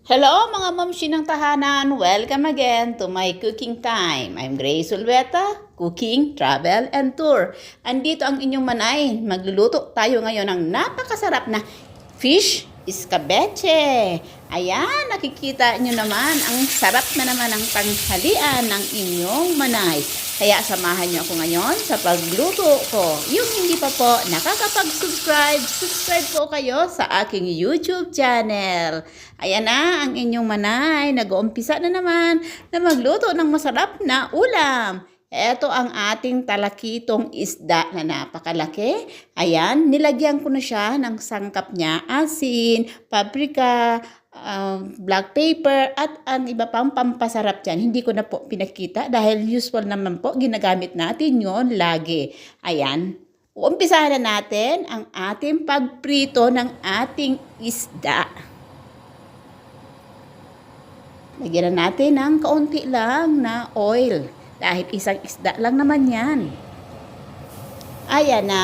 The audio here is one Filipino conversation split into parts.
Hello mga mamshi ng tahanan! Welcome again to my cooking time. I'm Grace Ulveta, Cooking, Travel, and Tour. Andito ang inyong manay. Magluluto tayo ngayon ng napakasarap na fish escabeche. Ayan, nakikita nyo naman, ang sarap na naman ang tanghalian ng inyong manay. Kaya samahan nyo ako ngayon sa pagluto ko. Yung hindi pa po nakakapag-subscribe, subscribe po kayo sa aking YouTube channel. Ayan na ang inyong manay. Nag-uumpisa na naman na magluto ng masarap na ulam. Ito ang ating talakitong isda na napakalaki. Ayan, nilagyan ko na siya ng sangkap niya, asin, paprika, black pepper, at ang iba pang pampasarap dyan. Hindi ko na po pinakita dahil usual naman po, ginagamit natin yon lagi. Ayan, umpisahan na natin ang ating pagprito ng ating isda. Lagyan na natin ng kaunti lang na oil. Dahil isang isda lang naman yan. Ayan na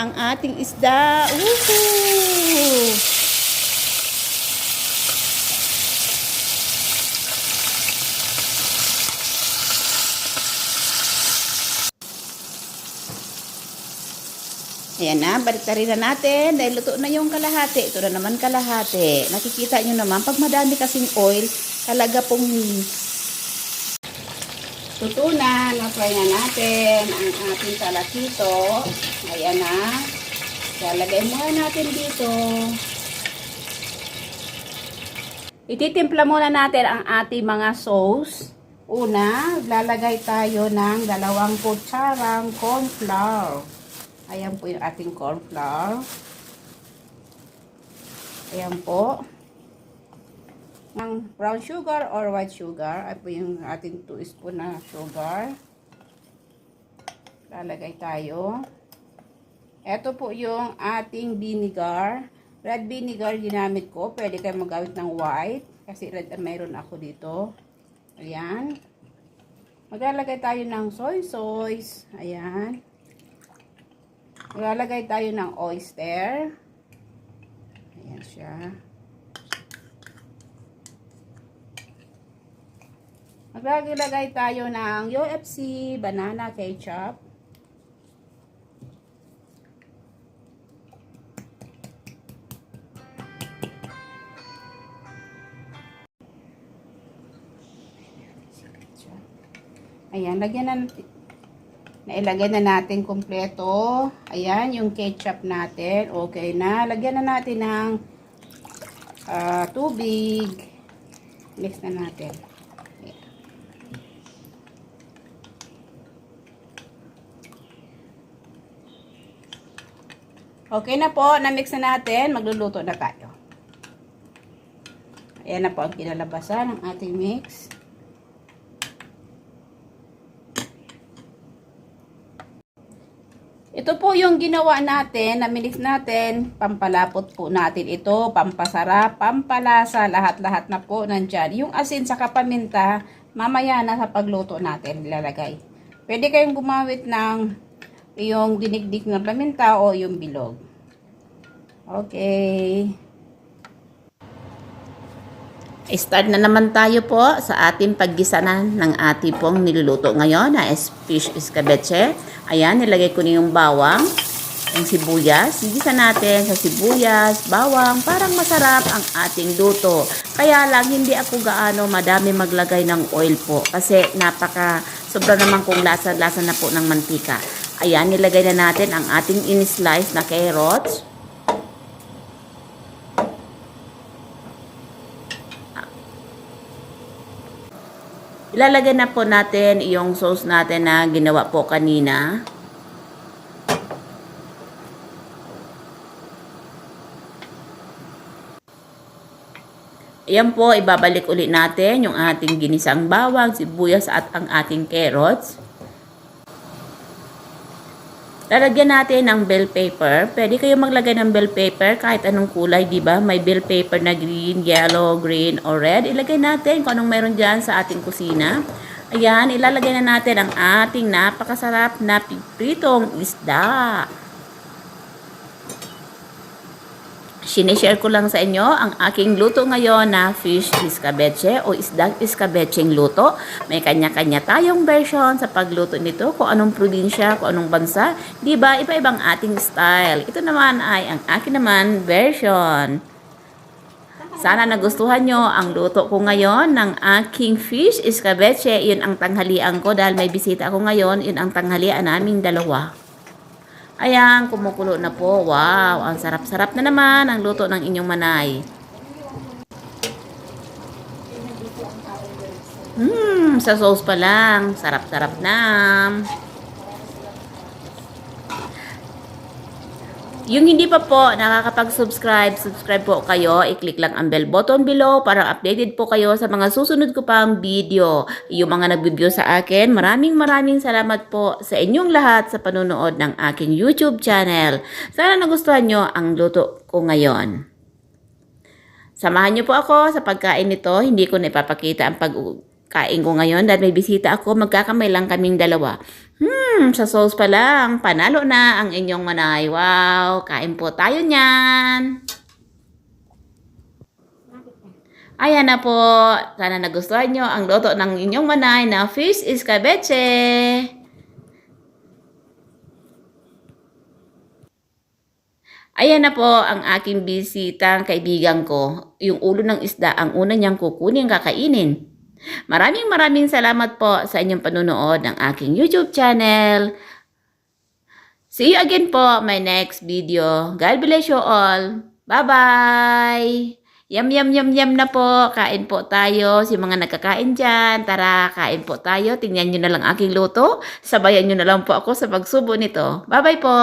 ang ating isda. Woohoo! Ayan na, baliktarin na natin. Dahil luto na yung kalahati. Ito na naman kalahati. Nakikita nyo naman, pag madami kasing oil, talaga pong tutunan. Na-fry na natin ang ating talakito. Ayan na. Lalagay muna natin dito. Ititimpla muna natin ang ating mga sauce. Una, lalagay tayo ng 2 kutsarang corn flour. Ayan po yung ating corn flour. Ayan po. Ng brown sugar or white sugar. Ay po yung ating 2 spoon na sugar. Lalagay tayo. Ito po yung ating vinegar. Red vinegar ginamit ko. Pwede kayo magamit ng white. Kasi red mayroon ako dito. Ayan. Maglalagay tayo ng soy sauce. Ayan. Maglalagay tayo ng oyster. Ayan siya. Maglalagay tayo ng UFC banana ketchup. Ayan, nailagay na natin kompleto. Ayan, yung ketchup natin. Okay na. Lagyan na natin ng tubig. Mix na natin. Okay na po, na-mix na natin. Magluluto na tayo. Ayan na po ang kinalabasan ng ating mix. Ito po yung ginawa natin, na-mix natin. Pampalapot po natin ito, pampasarap, pampalasa, lahat-lahat na po nandyan. Yung asin sa paminta, mamaya na sa pagluto natin ilalagay. Pwede kayong gumamit ng yung dinigdig na paminta o yung bilog. Okay. Start na naman tayo po sa ating paggisa ng ating pong niluluto ngayon na fish escabeche. Ayan, nilagay ko na yung bawang, yung sibuyas. Gisa natin sa sibuyas, bawang, parang masarap ang ating luto. Kaya lang, hindi ako gaano madami maglagay ng oil po. Kasi sobra naman kung lasa-lasa na po ng mantika. Ayan, nilagay na natin ang ating in-slice na carrots. Ilalagay na po natin yung sauce natin na ginawa po kanina. Ayan po, ibabalik ulit natin yung ating ginisang bawang, sibuyas at ang ating carrots. Lalagyan natin ng bell pepper. Pwede kayo maglagay ng bell pepper kahit anong kulay, di ba? May bell pepper na green, yellow, green, or red. Ilagay natin kung anong meron dyan sa ating kusina. Ayan, ilalagay na natin ang ating napakasarap na pritong isda. Sinishare ko lang sa inyo ang aking luto ngayon na fish escabeche o isdang escabecheng luto. May kanya-kanya tayong version sa pagluto nito, kung anong probinsya, kung anong bansa. Diba, iba-ibang ating style. Ito naman ay ang akin naman version. Sana nagustuhan nyo ang luto ko ngayon ng aking fish escabeche. Yun ang tanghalian ko dahil may bisita ako ngayon. Yun ang tanghalian naming dalawa. Ayan, kumukulo na po. Wow, ang sarap-sarap na naman ang luto ng inyong manay. Sa sauce pa lang. Sarap-sarap na. Yung hindi pa po nakakapag-subscribe, subscribe po kayo. I-click lang ang bell button below para updated po kayo sa mga susunod ko pang video. Yung mga nag-view sa akin, maraming salamat po sa inyong lahat sa panonood ng aking YouTube channel. Sana nagustuhan nyo ang luto ko ngayon. Samahan nyo po ako sa pagkain nito. Hindi ko na ipapakita ang pagkain ko ngayon dahil may bisita ako. Magkakamay lang kaming dalawa. Sa sauce pa lang, panalo na ang inyong manay. Wow, kain po tayo niyan. Ayan na po. Sana nagustuhan nyo ang luto ng inyong manay na fish escabeche. Ayan na po ang aking bisitang kaibigan ko. Yung ulo ng isda, ang una niyang kukunin, kakainin. Maraming salamat po sa inyong panunood ng aking YouTube channel. See you again po my next video. God bless you all. Bye-bye! Yum na po. Kain po tayo. Si mga nagkakain dyan, tara, kain po tayo. Tingnan nyo na lang aking luto. Sabayan nyo na lang po ako sa pagsubo nito. Bye-bye po!